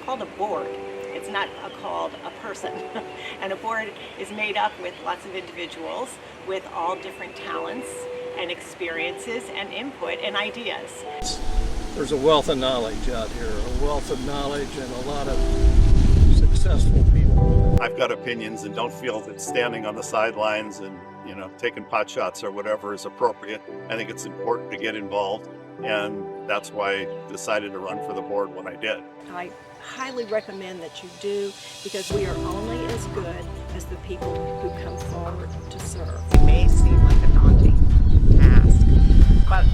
called a board. It's not called a person. And a board is made up with lots of individuals with all different talents and experiences and input and ideas. There's a wealth of knowledge out here, a wealth of knowledge and a lot of successful people. I've got opinions and don't feel that standing on the sidelines and taking pot shots or whatever is appropriate. I think it's important to get involved, and that's why I decided to run for the board when I did. I highly recommend that you do, because we are only as good as the people who come forward to serve. It may seem like a daunting task, but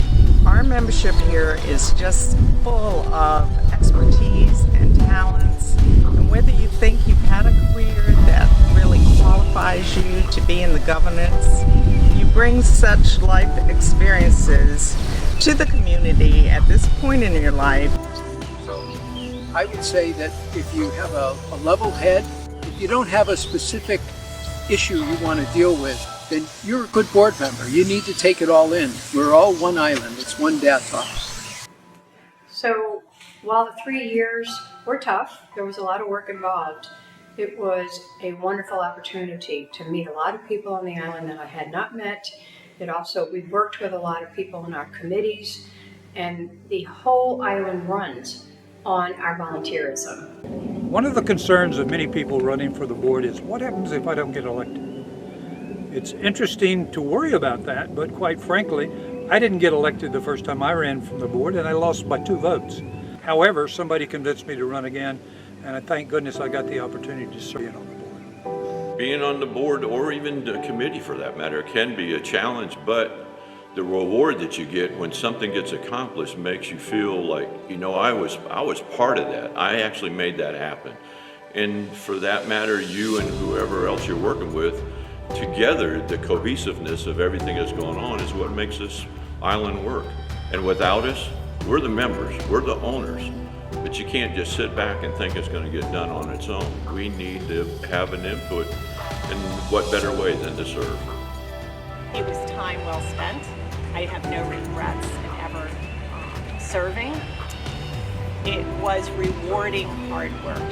our membership here is just full of expertise and talents, and whether you think you've had a career that really qualifies you to be in the governance, you bring such life experiences to the community at this point in your life. So I would say that if you have a level head, if you don't have a specific issue you want to deal with, then you're a good board member. You need to take it all in. We're all one island. It's one Dataw. So while the 3 years were tough, there was a lot of work involved. It was a wonderful opportunity to meet a lot of people on the island that I had not met. We worked with a lot of people in our committees, and the whole island runs on our volunteerism. One of the concerns of many people running for the board is, what happens if I don't get elected? It's interesting to worry about that, but quite frankly, I didn't get elected the first time I ran from the board, and I lost by 2 votes. However, somebody convinced me to run again, and I thank goodness I got the opportunity to serve on the board. Being on the board, or even the committee for that matter, can be a challenge, but the reward that you get when something gets accomplished makes you feel like, I was part of that. I actually made that happen. And for that matter, you and whoever else you're working with, together, the cohesiveness of everything that's going on is what makes this island work. And without us, we're the members, we're the owners. But you can't just sit back and think it's going to get done on its own. We need to have an input, and what better way than to serve? It was time well spent. I have no regrets in ever serving. It was rewarding hard work.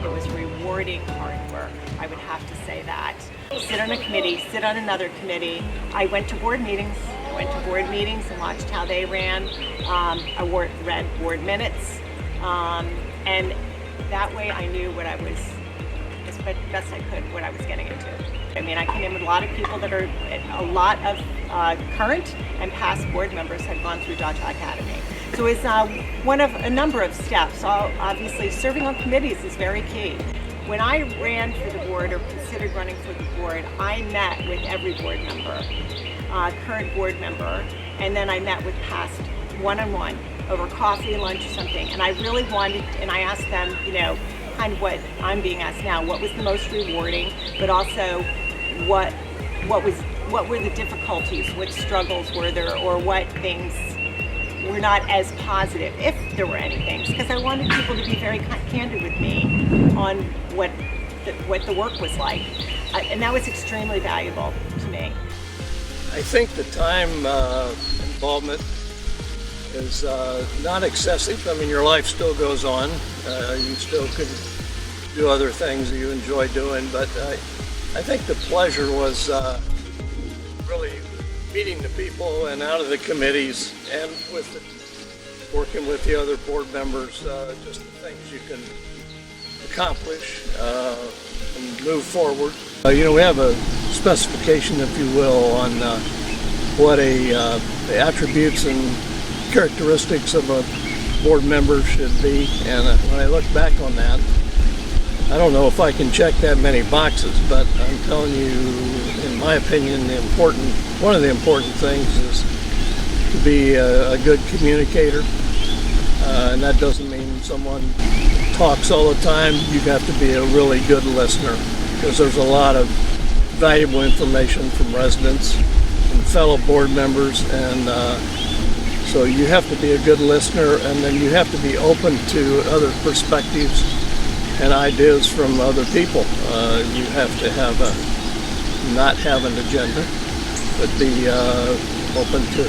It was rewarding hard work. I would have to say that. Sit on a committee, sit on another committee. I went to board meetings. And watched how they ran. I read board minutes. And that way I knew what I was, as best I could, what I was getting into. I mean, I came in with a lot of people that are, a lot of current and past board members had gone through Dataw Academy. So it's one of a number of steps. Obviously, serving on committees is very key. When I ran for the board or considered running for the board, I met with every board member, current board member, and then I met with past one-on-one over coffee, lunch, or something. And I really wanted, and I asked them, kind of what I'm being asked now, what was the most rewarding, but also what were the difficulties, what struggles were there, or what things were not as positive, if there were any things, because I wanted people to be very candid with me on what the work was like, and that was extremely valuable to me. I think the time involvement is not excessive. I mean, your life still goes on. You still could do other things that you enjoy doing, but I think the pleasure was really meeting the people and out of the committees and working with the other board members, just the things you can accomplish and move forward. We have a specification, if you will, on what the attributes and characteristics of a board member should be, and when I look back on that, I don't know if I can check that many boxes, but I'm telling you, in my opinion, one of the important things is to be a good communicator, and that doesn't mean someone talks all the time. You have to be a really good listener, because there's a lot of valuable information from residents and fellow board members, and so you have to be a good listener, and then you have to be open to other perspectives and ideas from other people. You have to not have an agenda, but be open to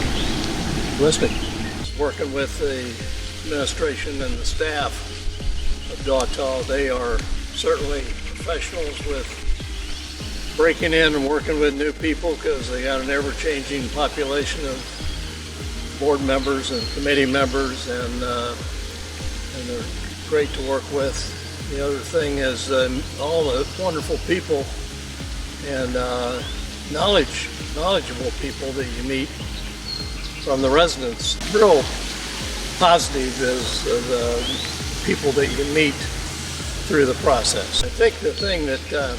listening. Working with the administration and the staff of Dataw. They are certainly professionals with breaking in and working with new people because they got an ever-changing population of board members and committee members, and they're great to work with. The other thing is all the wonderful people and knowledgeable people that you meet from the residents. Real positive is the people that you meet through the process. I think the thing that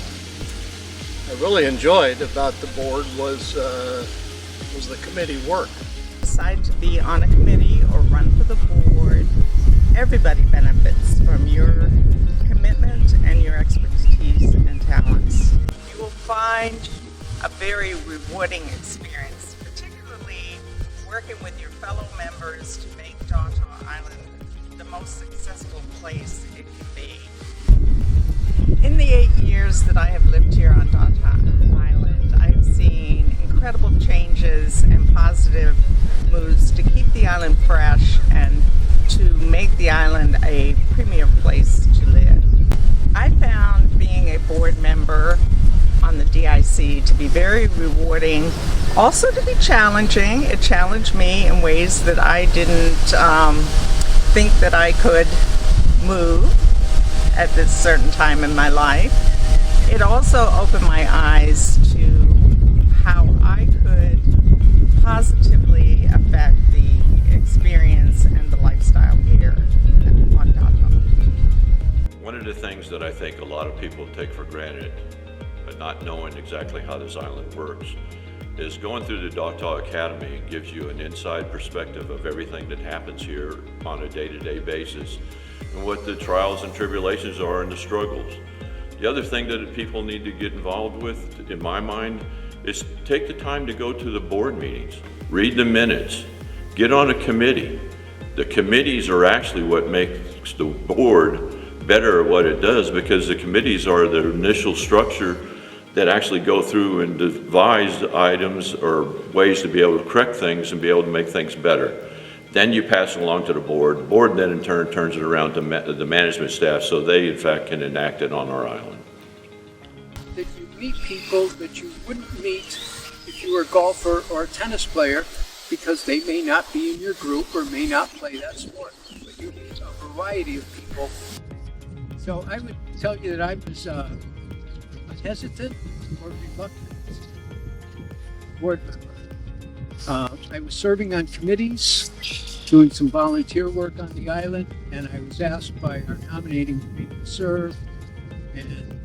I really enjoyed about the board was the committee work. Decide to be on a committee or run for the board, everybody benefits from your commitment and your expertise and talents. You will find a very rewarding experience, particularly working with your fellow members to make Dataw Island the most successful place it can be. In the 8 years that I have lived here on Dataw Island, I have seen incredible changes and positive moves to keep the island fresh and to make the island a premier place to live. I found being a board member on the DIC to be very rewarding, also to be challenging. It challenged me in ways that I didn't think that I could move at this certain time in my life. It also opened my eyes to how I could positively affect the experience and the lifestyle here on Dataw. One of the things that I think a lot of people take for granted, but not knowing exactly how this island works, is going through the Dataw Academy gives you an inside perspective of everything that happens here on a day-to-day basis and what the trials and tribulations are and the struggles. The other thing that people need to get involved with, in my mind, is take the time to go to the board meetings, read the minutes, get on a committee. The committees are actually what makes the board better at what it does, because the committees are the initial structure that actually go through and devise items or ways to be able to correct things and be able to make things better. Then you pass it along to the board. The board then in turn turns it around to the management staff so they in fact can enact it on our island. That you meet people that you wouldn't meet if you were a golfer or a tennis player, because they may not be in your group or may not play that sport. But you meet a variety of people. So I would tell you that I was hesitant or reluctant board member. I was serving on committees, doing some volunteer work on the island, and I was asked by our nominating committee to serve, and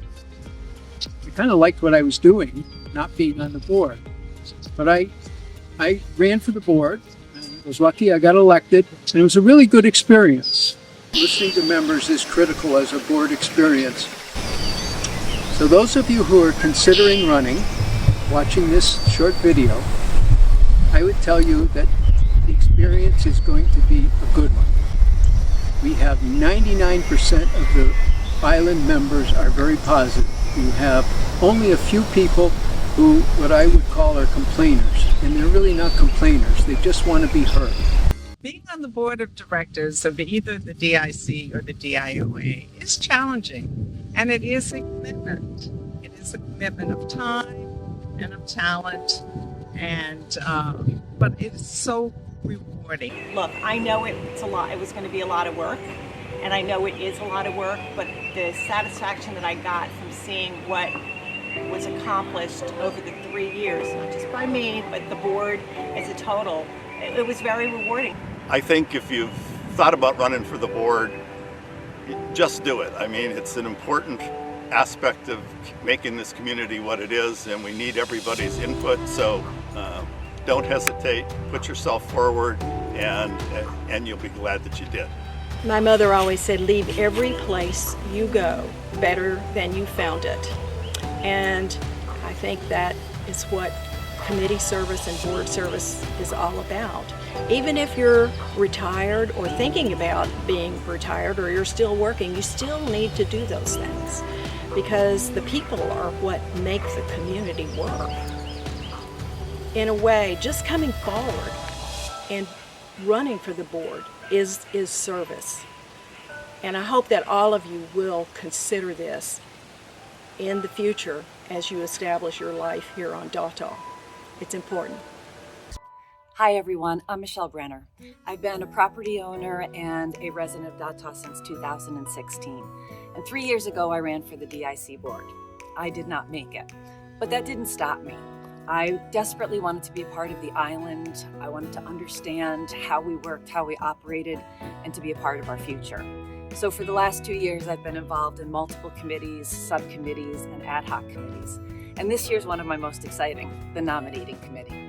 I kind of liked what I was doing, not being on the board. But I ran for the board, and was lucky I got elected, and it was a really good experience. Listening to members is critical as a board experience. So those of you who are considering running, watching this short video, I would tell you that the experience is going to be a good one. We have 99% of the island members are very positive. You have only a few people who, what I would call, are complainers. And they're really not complainers. They just want to be heard. Being on the board of directors of either the DIC or the DIOA is challenging, and it is a commitment. It is a commitment of time and of talent, and but it's so rewarding. Look, I know it's a lot. It was going to be a lot of work, and I know it is a lot of work, but the satisfaction that I got from seeing what was accomplished over the 3 years, not just by me, but the board as a total, it was very rewarding. I think if you've thought about running for the board, just do it. I mean, it's an important aspect of making this community what it is, and we need everybody's input. So don't hesitate, put yourself forward, and you'll be glad that you did. My mother always said, leave every place you go better than you found it. And I think that is what committee service and board service is all about. Even if you're retired or thinking about being retired, or you're still working, you still need to do those things, because the people are what make the community work. In a way, just coming forward and running for the board is service. And I hope that all of you will consider this in the future as you establish your life here on Dataw. It's important. Hi everyone, I'm Michelle Brenner. I've been a property owner and a resident of Dataw since 2016. And 3 years ago I ran for the DIC board. I did not make it, but that didn't stop me. I desperately wanted to be a part of the island. I wanted to understand how we worked, how we operated, and to be a part of our future. So for the last 2 years, I've been involved in multiple committees, subcommittees, and ad hoc committees. And this year's one of my most exciting, the Nominating Committee.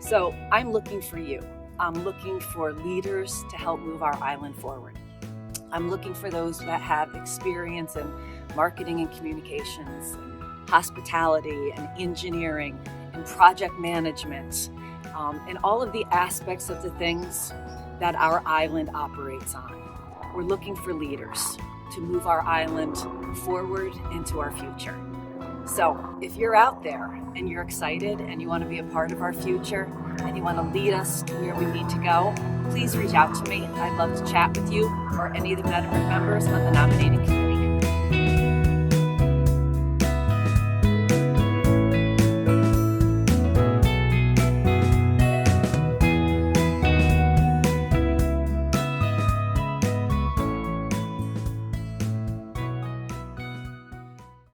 So I'm looking for you. I'm looking for leaders to help move our island forward. I'm looking for those that have experience in marketing and communications, and hospitality and engineering and project management, and all of the aspects of the things that our island operates on. We're looking for leaders to move our island forward into our future. So if you're out there and you're excited and you want to be a part of our future and you want to lead us to where we need to go, please reach out to me. I'd love to chat with you or any of the members on the nominating committee.